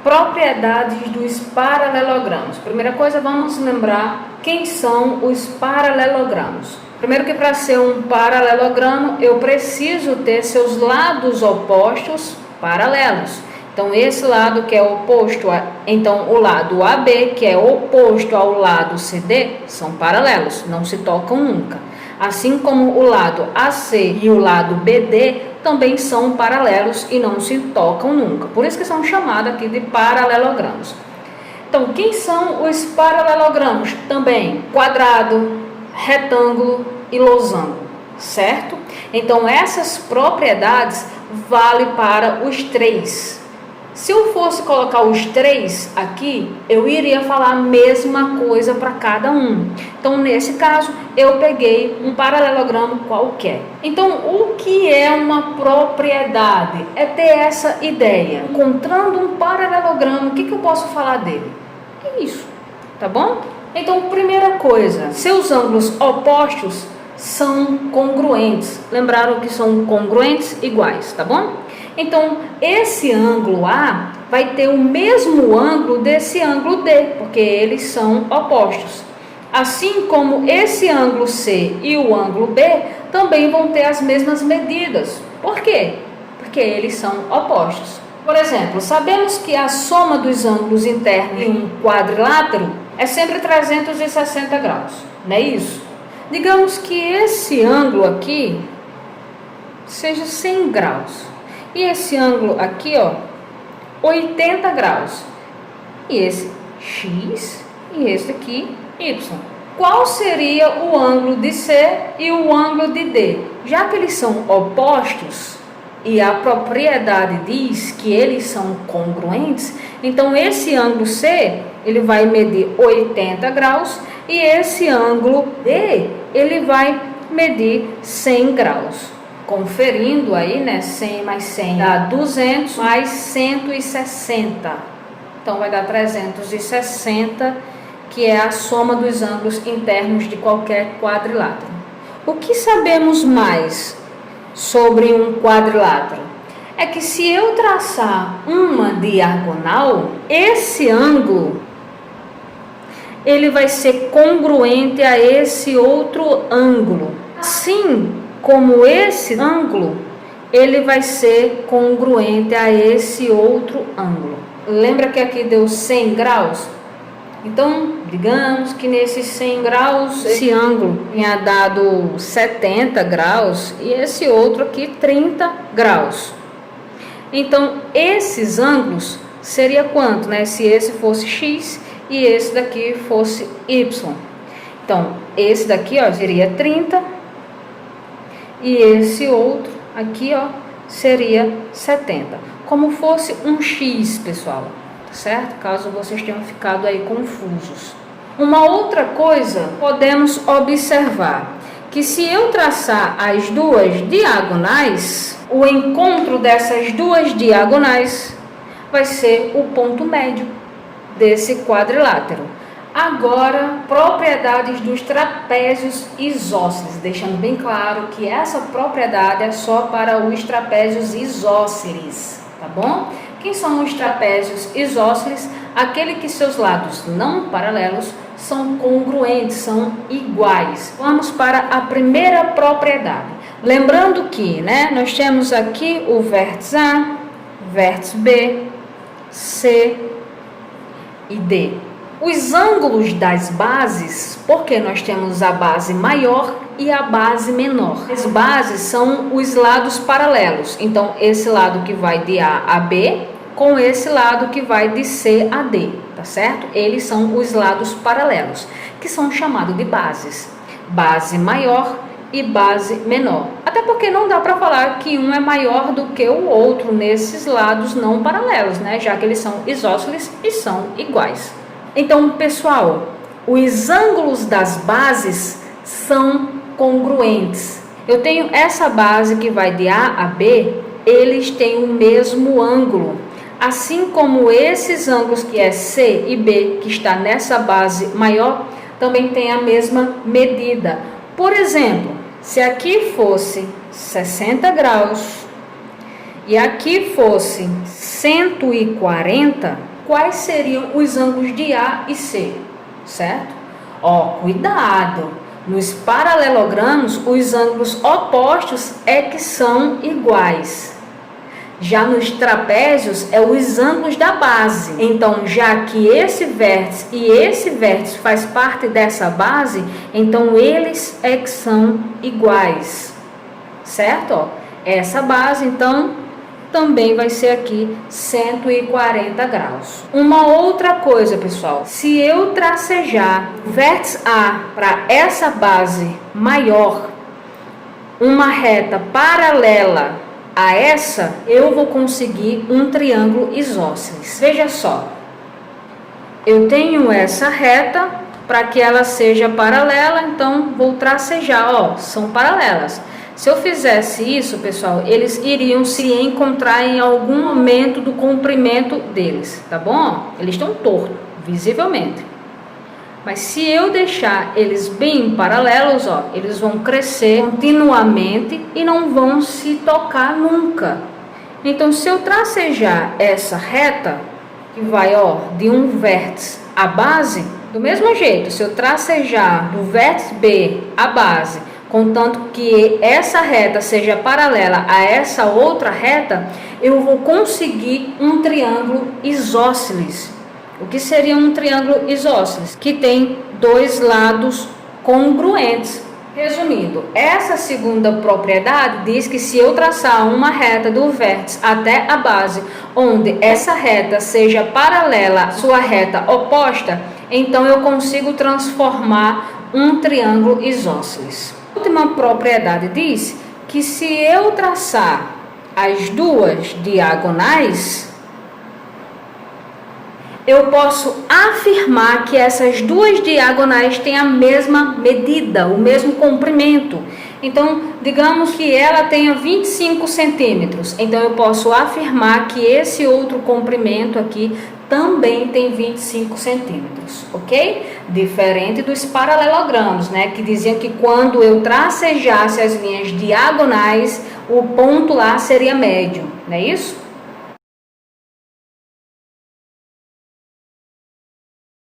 propriedades dos paralelogramos. Primeira coisa, vamos lembrar quem são os paralelogramos. Primeiro que para ser um paralelogramo, eu preciso ter seus lados opostos paralelos. Então, esse lado que é oposto, então o lado AB, que é oposto ao lado CD, são paralelos, não se tocam nunca. Assim como o lado AC e o lado BD também são paralelos e não se tocam nunca. Por isso que são chamados aqui de paralelogramos. Então, quem são os paralelogramos? Também quadrado, retângulo e losango, certo? Então, essas propriedades valem para os três. Se eu fosse colocar os três aqui, eu iria falar a mesma coisa para cada um. Então, nesse caso, eu peguei um paralelogramo qualquer. Então, o que é uma propriedade? É ter essa ideia. Encontrando um paralelogramo, o que eu posso falar dele? É isso, tá bom? Então, primeira coisa, seus ângulos opostos são congruentes. Lembraram que são congruentes iguais, tá bom? Então, esse ângulo A vai ter o mesmo ângulo desse ângulo D, porque eles são opostos. Assim como esse ângulo C e o ângulo B também vão ter as mesmas medidas. Por quê? Porque eles são opostos. Por exemplo, sabemos que a soma dos ângulos internos em um quadrilátero é sempre 360 graus, não é isso? Digamos que esse ângulo aqui seja 100 graus. E esse ângulo aqui, ó, 80 graus. E esse X e esse aqui, Y. Qual seria o ângulo de C e o ângulo de D? Já que eles são opostos e a propriedade diz que eles são congruentes, então esse ângulo C, ele vai medir 80 graus e esse ângulo D, ele vai medir 100 graus. Conferindo aí, né, 100 mais 100 dá 200 mais 160. Então, vai dar 360, que é a soma dos ângulos internos de qualquer quadrilátero. O que sabemos mais sobre um quadrilátero? É que se eu traçar uma diagonal, esse ângulo, ele vai ser congruente a esse outro ângulo. Assim como esse ângulo, ele vai ser congruente a esse outro ângulo. Lembra que aqui deu 100 graus? Então, digamos que nesses 100 graus, esse ângulo tinha dado 70 graus e esse outro aqui 30 graus. Então, esses ângulos seria quanto, né? Se esse fosse X e esse daqui fosse Y. Então, esse daqui, ó, seria 30. E esse outro aqui, ó, seria 70. Como fosse um X, pessoal, certo? Caso vocês tenham ficado aí confusos. Uma outra coisa, podemos observar que se eu traçar as duas diagonais, o encontro dessas duas diagonais vai ser o ponto médio desse quadrilátero. Agora, propriedades dos trapézios isósceles, deixando bem claro que essa propriedade é só para os trapézios isósceles, tá bom? Quem são os trapézios isósceles? Aquele que seus lados não paralelos são congruentes, são iguais. Vamos para a primeira propriedade. Lembrando que, né, nós temos aqui o vértice A, vértice B, C e D. Os ângulos das bases, porque nós temos a base maior e a base menor. As bases são os lados paralelos. Então, esse lado que vai de A a B com esse lado que vai de C a D, tá certo? Eles são os lados paralelos, que são chamados de bases. Base maior e base menor. Até porque não dá para falar que um é maior do que o outro nesses lados não paralelos, né? Já que eles são isósceles e são iguais. Então, pessoal, os ângulos das bases são congruentes. Eu tenho essa base que vai de A a B, eles têm o mesmo ângulo. Assim como esses ângulos que é C e B, que está nessa base maior, também tem a mesma medida. Por exemplo, se aqui fosse 60 graus e aqui fosse 140, quais seriam os ângulos de A e C, certo? Ó, cuidado! Nos paralelogramos, os ângulos opostos é que são iguais. Já nos trapézios, é os ângulos da base. Então, já que esse vértice e esse vértice faz parte dessa base, então eles é que são iguais, certo? Ó, essa base, então, também vai ser aqui 140 graus. Uma outra coisa, pessoal, se eu tracejar o vértice A para essa base maior, uma reta paralela a essa, eu vou conseguir um triângulo isósceles. Veja só, eu tenho essa reta, para que ela seja paralela, então vou tracejar, ó, são paralelas. Se eu fizesse isso, pessoal, eles iriam se encontrar em algum momento do comprimento deles, tá bom? Eles estão tortos, visivelmente. Mas se eu deixar eles bem paralelos, ó, eles vão crescer continuamente e não vão se tocar nunca. Então, se eu tracejar essa reta, que vai, ó, de um vértice à base, do mesmo jeito, se eu tracejar do vértice B à base, contanto que essa reta seja paralela a essa outra reta, eu vou conseguir um triângulo isósceles. O que seria um triângulo isósceles? Que tem dois lados congruentes. Resumindo, essa segunda propriedade diz que se eu traçar uma reta do vértice até a base, onde essa reta seja paralela à sua reta oposta, então eu consigo transformar um triângulo isósceles. A última propriedade diz que se eu traçar as duas diagonais, eu posso afirmar que essas duas diagonais têm a mesma medida, o mesmo comprimento. Então, digamos que ela tenha 25 centímetros. Então, eu posso afirmar que esse outro comprimento aqui também tem 25 centímetros, ok? Diferente dos paralelogramos, né? Que diziam que quando eu tracejasse as linhas diagonais, o ponto lá seria médio, não é isso?